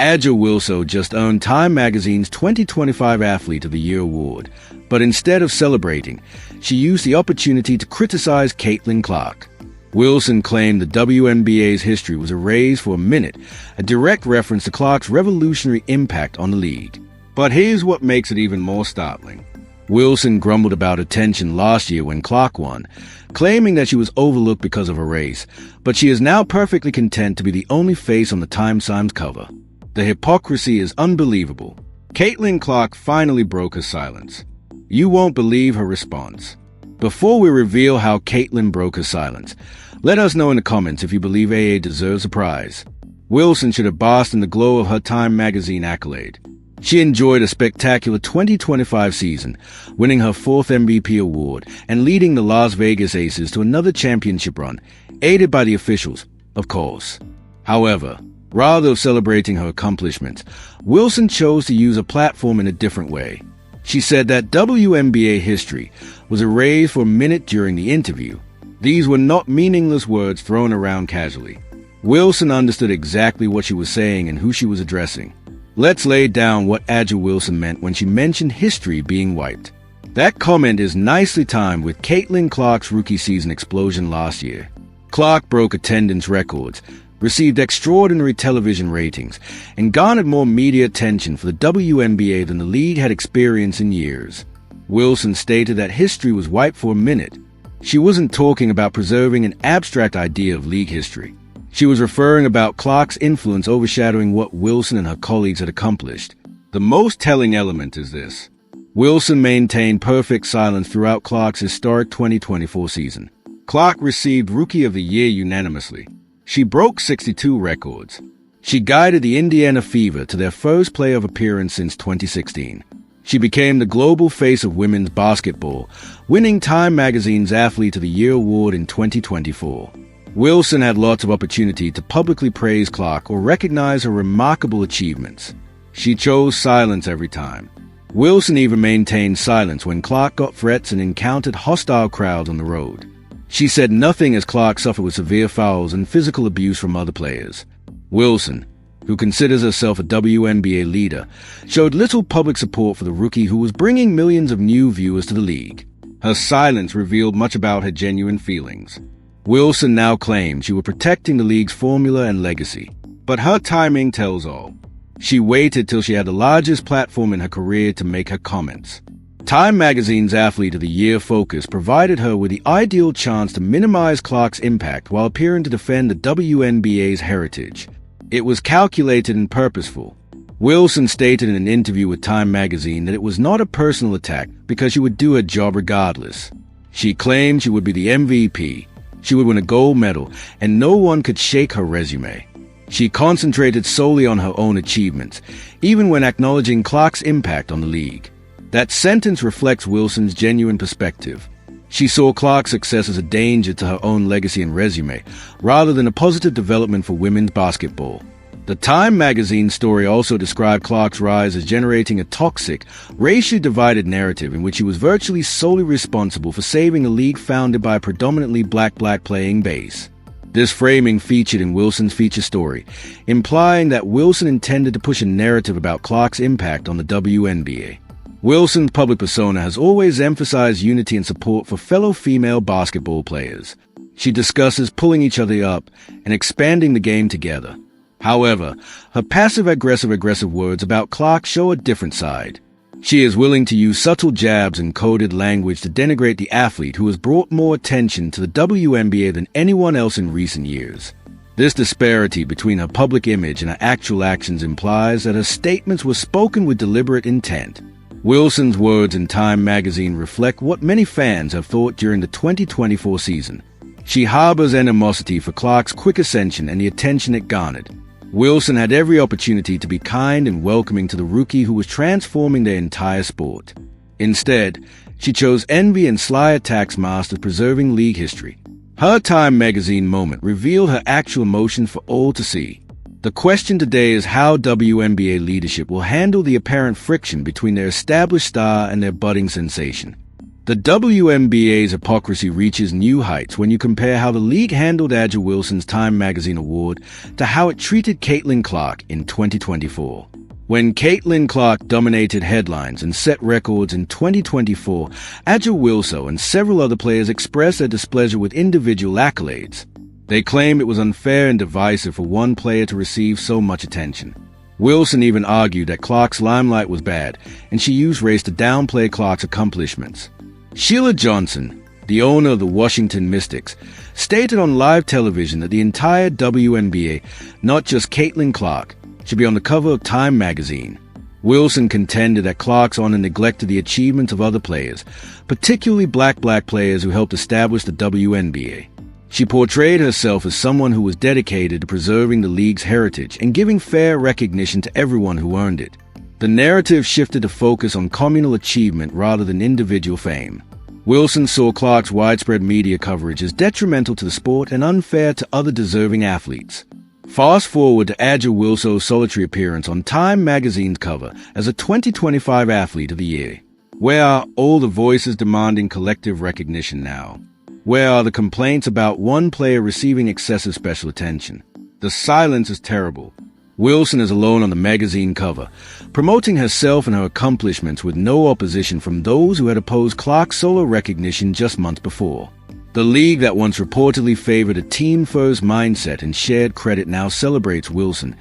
A'ja Wilson just earned Time magazine's 2025 Athlete of the Year award, but instead of celebrating, she used the opportunity to criticize Caitlin Clark. Wilson claimed the WNBA's history was erased for a minute, a direct reference to Clark's revolutionary impact on the league. But here's what makes it even more startling. Wilson grumbled about attention last year when Clark won, claiming that she was overlooked because of her race, but she is now perfectly content to be the only face on the Times cover. The hypocrisy is unbelievable. Caitlin Clark finally broke her silence. You won't believe her response. Before we reveal how Caitlin broke her silence, let us know in the comments if you believe AA deserves a prize. Wilson should have basked in the glow of her Time magazine accolade. She enjoyed a spectacular 2025 season, winning her 4th MVP award and leading the Las Vegas Aces to another championship run, aided by the officials, of course. However, rather than celebrating her accomplishments, Wilson chose to use a platform in a different way. She said that WNBA history was erased for a minute during the interview. These were not meaningless words thrown around casually. Wilson understood exactly what she was saying and who she was addressing. Let's lay down what A'ja Wilson meant when she mentioned history being wiped. That comment is nicely timed with Caitlin Clark's rookie season explosion last year. Clark broke attendance records, received extraordinary television ratings, and garnered more media attention for the WNBA than the league had experienced in years. Wilson stated that history was wiped for a minute. She wasn't talking about preserving an abstract idea of league history. She was referring about Clark's influence overshadowing what Wilson and her colleagues had accomplished. The most telling element is this. Wilson maintained perfect silence throughout Clark's historic 2024 season. Clark received Rookie of the Year unanimously. She broke 62 records. She guided the Indiana Fever to their first playoff appearance since 2016. She became the global face of women's basketball, winning Time magazine's Athlete of the Year award in 2024. Wilson had lots of opportunity to publicly praise Clark or recognize her remarkable achievements. She chose silence every time. Wilson even maintained silence when Clark got threats and encountered hostile crowds on the road. She said nothing as Clark suffered with severe fouls and physical abuse from other players. Wilson, who considers herself a WNBA leader, showed little public support for the rookie who was bringing millions of new viewers to the league. Her silence revealed much about her genuine feelings. Wilson now claimed she was protecting the league's formula and legacy, but her timing tells all. She waited till she had the largest platform in her career to make her comments. Time magazine's Athlete of the Year focus provided her with the ideal chance to minimize Clark's impact while appearing to defend the WNBA's heritage. It was calculated and purposeful. Wilson stated in an interview with Time magazine that it was not a personal attack because she would do her job regardless. She claimed she would be the MVP, she would win a gold medal, and no one could shake her resume. She concentrated solely on her own achievements, even when acknowledging Clark's impact on the league. That sentence reflects Wilson's genuine perspective. She saw Clark's success as a danger to her own legacy and resume, rather than a positive development for women's basketball. The Time magazine story also described Clark's rise as generating a toxic, racially divided narrative in which she was virtually solely responsible for saving a league founded by a predominantly black playing base. This framing featured in Wilson's feature story, implying that Wilson intended to push a narrative about Clark's impact on the WNBA. Wilson's public persona has always emphasized unity and support for fellow female basketball players. She discusses pulling each other up and expanding the game together. However, her passive-aggressive words about Clark show a different side. She is willing to use subtle jabs and coded language to denigrate the athlete who has brought more attention to the WNBA than anyone else in recent years. This disparity between her public image and her actual actions implies that her statements were spoken with deliberate intent. Wilson's words in Time magazine reflect what many fans have thought during the 2024 season. She harbors animosity for Clark's quick ascension and the attention it garnered. Wilson had every opportunity to be kind and welcoming to the rookie who was transforming their entire sport. Instead, she chose envy and sly attacks masked as preserving league history. Her Time magazine moment revealed her actual emotions for all to see. The question today is how WNBA leadership will handle the apparent friction between their established star and their budding sensation. The WNBA's hypocrisy reaches new heights when you compare how the league handled A'ja Wilson's Time magazine award to how it treated Caitlin Clark in 2024. When Caitlin Clark dominated headlines and set records in 2024, A'ja Wilson and several other players expressed their displeasure with individual accolades. They claimed it was unfair and divisive for one player to receive so much attention. Wilson even argued that Clark's limelight was bad, and she used race to downplay Clark's accomplishments. Sheila Johnson, the owner of the Washington Mystics, stated on live television that the entire WNBA, not just Caitlin Clark, should be on the cover of Time magazine. Wilson contended that Clark's honor neglected the achievements of other players, particularly black players who helped establish the WNBA. She portrayed herself as someone who was dedicated to preserving the league's heritage and giving fair recognition to everyone who earned it. The narrative shifted to focus on communal achievement rather than individual fame. Wilson saw Clark's widespread media coverage as detrimental to the sport and unfair to other deserving athletes. Fast forward to A'ja Wilson's solitary appearance on Time magazine's cover as a 2025 Athlete of the Year. Where are all the voices demanding collective recognition now? Where are the complaints about one player receiving excessive special attention? The silence is terrible. Wilson is alone on the magazine cover, promoting herself and her accomplishments with no opposition from those who had opposed Clark's solo recognition just months before. The league that once reportedly favored a team-first mindset and shared credit now celebrates Wilson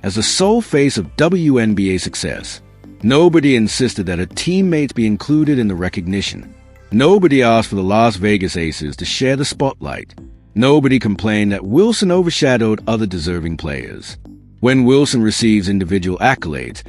as the sole face of WNBA success. Nobody insisted that her teammates be included in the recognition. Nobody asked for the Las Vegas Aces to share the spotlight. Nobody complained that Wilson overshadowed other deserving players. When Wilson receives individual accolades,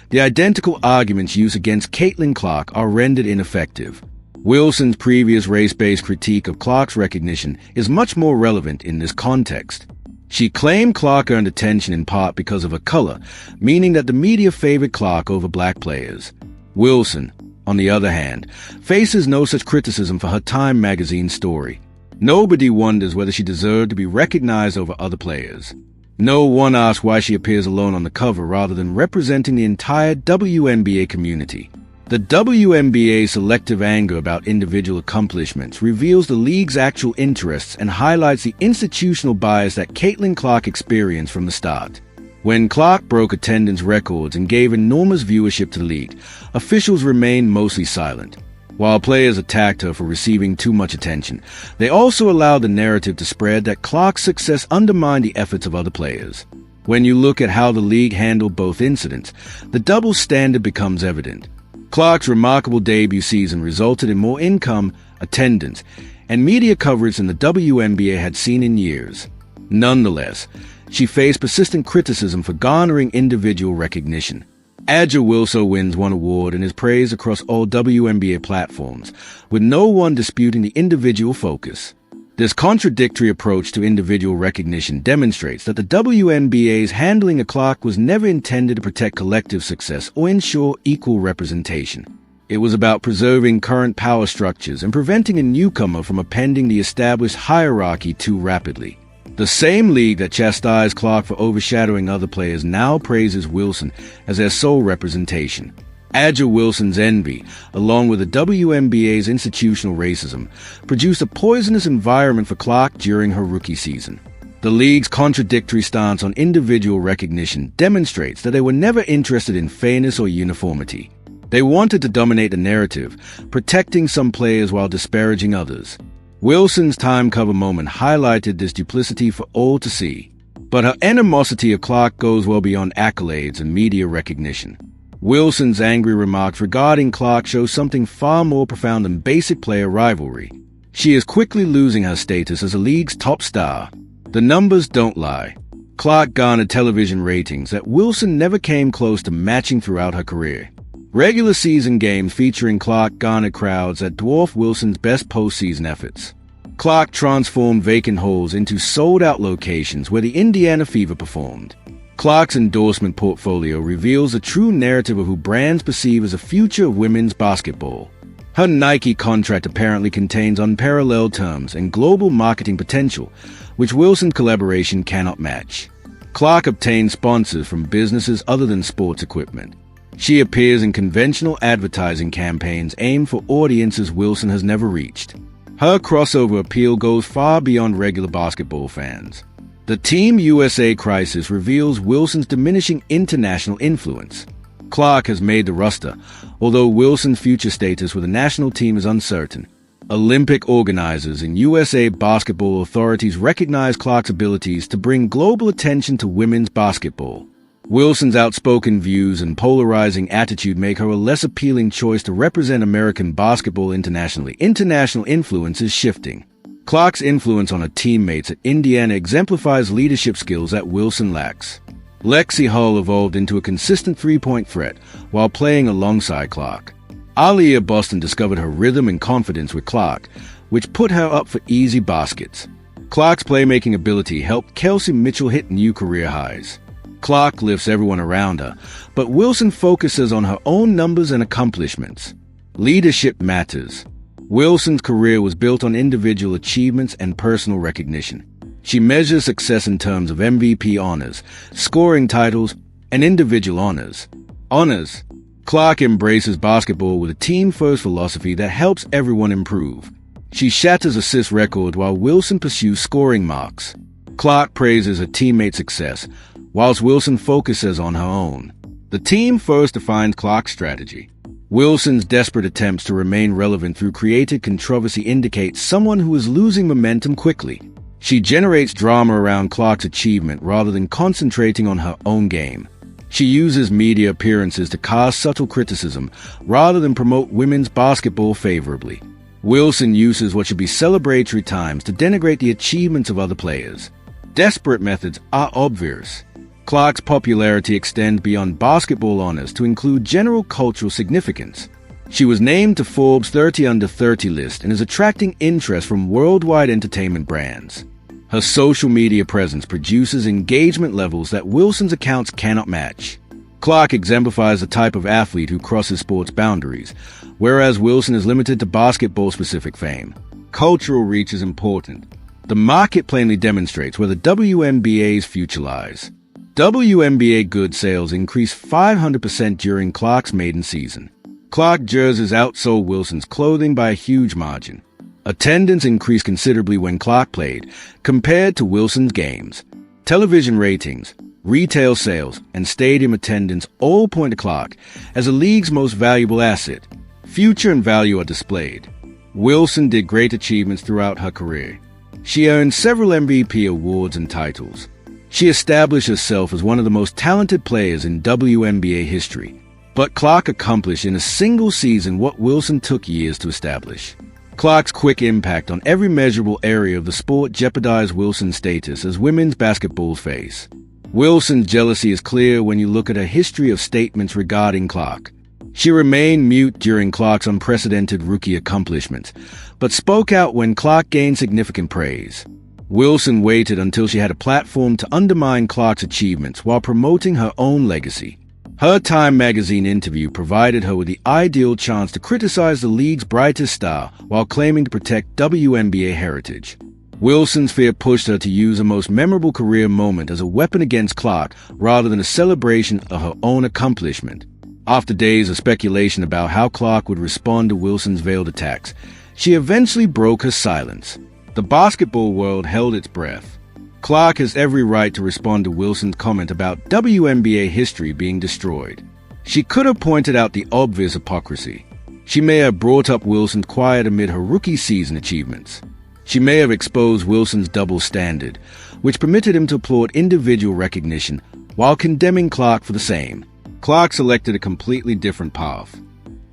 the identical arguments used against Caitlin Clark are rendered ineffective. Wilson's previous race-based critique of Clark's recognition is much more relevant in this context. She claimed Clark earned attention in part because of her color, meaning that the media favored Clark over black players. Wilson, on the other hand, faces no such criticism for her Time magazine story. Nobody wonders whether she deserved to be recognized over other players. No one asks why she appears alone on the cover rather than representing the entire WNBA community. The WNBA's selective anger about individual accomplishments reveals the league's actual interests and highlights the institutional bias that Caitlin Clark experienced from the start. When Clark broke attendance records and gave enormous viewership to the league, officials remained mostly silent. While players attacked her for receiving too much attention, they also allowed the narrative to spread that Clark's success undermined the efforts of other players. When you look at how the league handled both incidents, the double standard becomes evident. Clark's remarkable debut season resulted in more income, attendance, and media coverage than the WNBA had seen in years. Nonetheless, she faced persistent criticism for garnering individual recognition. A'ja Wilson wins one award and is praised across all WNBA platforms, with no one disputing the individual focus. This contradictory approach to individual recognition demonstrates that the WNBA's handling of Clark was never intended to protect collective success or ensure equal representation. It was about preserving current power structures and preventing a newcomer from appending the established hierarchy too rapidly. The same league that chastised Clark for overshadowing other players now praises Wilson as their sole representation. A'ja Wilson's envy, along with the WNBA's institutional racism, produced a poisonous environment for Clark during her rookie season. The league's contradictory stance on individual recognition demonstrates that they were never interested in fairness or uniformity. They wanted to dominate the narrative, protecting some players while disparaging others. Wilson's Time cover moment highlighted this duplicity for all to see. But her animosity of Clark goes well beyond accolades and media recognition. Wilson's angry remarks regarding Clark show something far more profound than basic player rivalry. She is quickly losing her status as the league's top star. The numbers don't lie. Clark garnered television ratings that Wilson never came close to matching throughout her career. Regular season games featuring Clark garnered crowds that dwarf Wilson's best postseason efforts. Clark transformed vacant halls into sold-out locations where the Indiana Fever performed. Clark's endorsement portfolio reveals the true narrative of who brands perceive as the future of women's basketball. Her Nike contract apparently contains unparalleled terms and global marketing potential, which Wilson's collaboration cannot match. Clark obtained sponsors from businesses other than sports equipment. She appears in conventional advertising campaigns aimed for audiences Wilson has never reached. Her crossover appeal goes far beyond regular basketball fans. The Team USA crisis reveals Wilson's diminishing international influence. Clark has made the roster, although Wilson's future status with the national team is uncertain. Olympic organizers and USA basketball authorities recognize Clark's abilities to bring global attention to women's basketball. Wilson's outspoken views and polarizing attitude make her a less appealing choice to represent American basketball internationally. International influence is shifting. Clark's influence on her teammates at Indiana exemplifies leadership skills that Wilson lacks. Lexi Hull evolved into a consistent three-point threat while playing alongside Clark. Aaliyah Boston discovered her rhythm and confidence with Clark, which put her up for easy baskets. Clark's playmaking ability helped Kelsey Mitchell hit new career highs. Clark lifts everyone around her, but Wilson focuses on her own numbers and accomplishments. Leadership matters. Wilson's career was built on individual achievements and personal recognition. She measures success in terms of MVP honors, scoring titles, and individual honors. Clark embraces basketball with a team-first philosophy that helps everyone improve. She shatters assist record while Wilson pursues scoring marks. Clark praises her teammates' success, whilst Wilson focuses on her own. The team first defines Clark's strategy. Wilson's desperate attempts to remain relevant through creative controversy indicate someone who is losing momentum quickly. She generates drama around Clark's achievement rather than concentrating on her own game. She uses media appearances to cast subtle criticism rather than promote women's basketball favorably. Wilson uses what should be celebratory times to denigrate the achievements of other players. Desperate methods are obvious. Clark's popularity extends beyond basketball honors to include general cultural significance. She was named to Forbes' 30 Under 30 list and is attracting interest from worldwide entertainment brands. Her social media presence produces engagement levels that Wilson's accounts cannot match. Clark exemplifies the type of athlete who crosses sports boundaries, whereas Wilson is limited to basketball-specific fame. Cultural reach is important. The market plainly demonstrates where the WNBA's future lies. WNBA goods sales increased 500% during Clark's maiden season. Clark jerseys outsold Wilson's clothing by a huge margin. Attendance increased considerably when Clark played, compared to Wilson's games. Television ratings, retail sales, and stadium attendance all point to Clark as the league's most valuable asset. Future and value are displayed. Wilson did great achievements throughout her career. She earned several MVP awards and titles. She established herself as one of the most talented players in WNBA history. But Clark accomplished in a single season what Wilson took years to establish. Clark's quick impact on every measurable area of the sport jeopardized Wilson's status as women's basketball's face. Wilson's jealousy is clear when you look at her history of statements regarding Clark. She remained mute during Clark's unprecedented rookie accomplishments, but spoke out when Clark gained significant praise. Wilson waited until she had a platform to undermine Clark's achievements while promoting her own legacy. Her Time magazine interview provided her with the ideal chance to criticize the league's brightest star while claiming to protect WNBA heritage. Wilson's fear pushed her to use her most memorable career moment as a weapon against Clark rather than a celebration of her own accomplishment. After days of speculation about how Clark would respond to Wilson's veiled attacks, she eventually broke her silence. The basketball world held its breath. Clark has every right to respond to Wilson's comment about WNBA history being destroyed. She could have pointed out the obvious hypocrisy. She may have brought up Wilson's quiet amid her rookie season achievements. She may have exposed Wilson's double standard, which permitted him to applaud individual recognition while condemning Clark for the same. Clark selected a completely different path.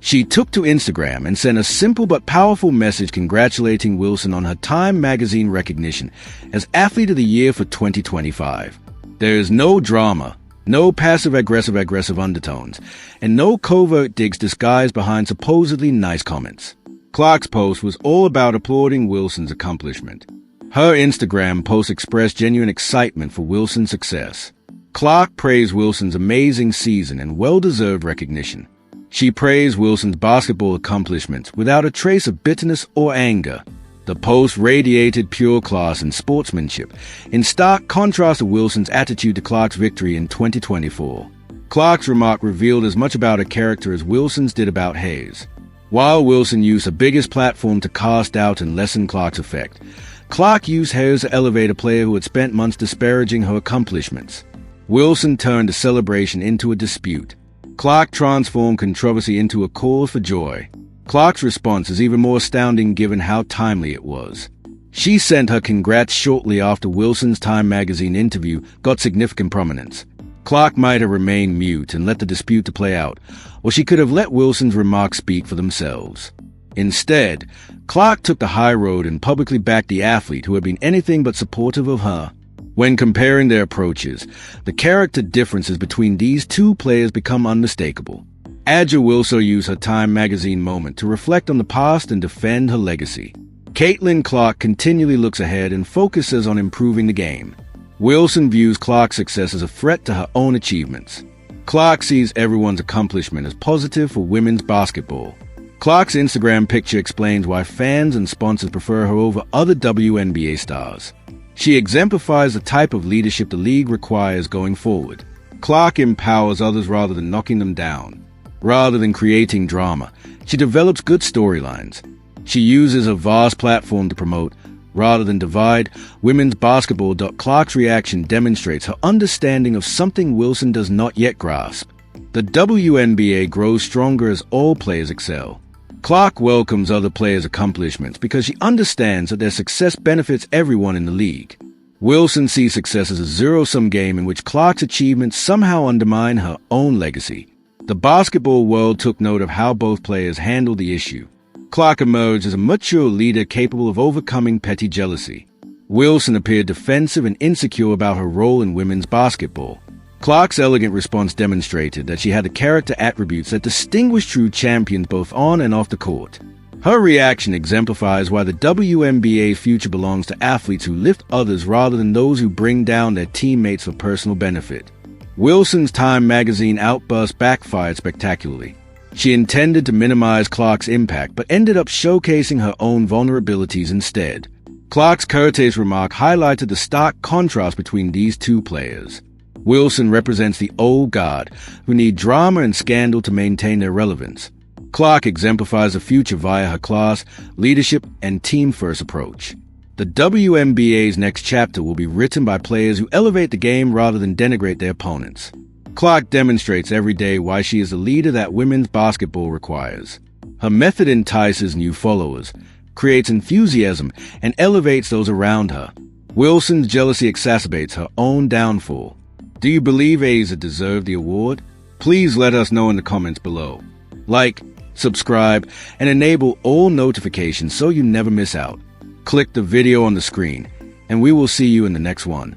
She took to Instagram and sent a simple but powerful message congratulating Wilson on her Time magazine recognition as Athlete of the Year for 2025. There is no drama, no passive-aggressive undertones, and no covert digs disguised behind supposedly nice comments. Clark's post was all about applauding Wilson's accomplishment. Her Instagram post expressed genuine excitement for Wilson's success. Clark praised Wilson's amazing season and well-deserved recognition. She praised Wilson's basketball accomplishments without a trace of bitterness or anger. The post radiated pure class and sportsmanship, in stark contrast to Wilson's attitude to Clark's victory in 2024. Clark's remark revealed as much about her character as Wilson's did about Hayes. While Wilson used her biggest platform to cast doubt and lessen Clark's effect, Clark used Hayes to elevate a player who had spent months disparaging her accomplishments. Wilson turned a celebration into a dispute. Clark transformed controversy into a cause for joy. Clark's response is even more astounding given how timely it was. She sent her congrats shortly after Wilson's Time magazine interview got significant prominence. Clark might have remained mute and let the dispute to play out, or she could have let Wilson's remarks speak for themselves. Instead, Clark took the high road and publicly backed the athlete who had been anything but supportive of her. When comparing their approaches, the character differences between these two players become unmistakable. Adja will also use her Time magazine moment to reflect on the past and defend her legacy. Caitlin Clark continually looks ahead and focuses on improving the game. Wilson views Clark's success as a threat to her own achievements. Clark sees everyone's accomplishment as positive for women's basketball. Clark's Instagram picture explains why fans and sponsors prefer her over other WNBA stars. She exemplifies the type of leadership the league requires going forward. Clark empowers others rather than knocking them down. Rather than creating drama, she develops good storylines. She uses a vast platform to promote, rather than divide, women's basketball. Clark's reaction demonstrates her understanding of something Wilson does not yet grasp. The WNBA grows stronger as all players excel. Clark welcomes other players' accomplishments because she understands that their success benefits everyone in the league. Wilson sees success as a zero-sum game in which Clark's achievements somehow undermine her own legacy. The basketball world took note of how both players handled the issue. Clark emerged as a mature leader capable of overcoming petty jealousy. Wilson appeared defensive and insecure about her role in women's basketball. Clark's elegant response demonstrated that she had the character attributes that distinguish true champions both on and off the court. Her reaction exemplifies why the WNBA future belongs to athletes who lift others rather than those who bring down their teammates for personal benefit. Wilson's Time magazine outburst backfired spectacularly. She intended to minimize Clark's impact, but ended up showcasing her own vulnerabilities instead. Clark's courteous remark highlighted the stark contrast between these two players. Wilson represents the old guard, who need drama and scandal to maintain their relevance. Clark exemplifies the future via her class, leadership, and team-first approach. The WNBA's next chapter will be written by players who elevate the game rather than denigrate their opponents. Clark demonstrates every day why she is the leader that women's basketball requires. Her method entices new followers, creates enthusiasm, and elevates those around her. Wilson's jealousy exacerbates her own downfall. Do you believe Asa deserved the award? Please let us know in the comments below. Like, subscribe, and enable all notifications so you never miss out. Click the video on the screen, and we will see you in the next one.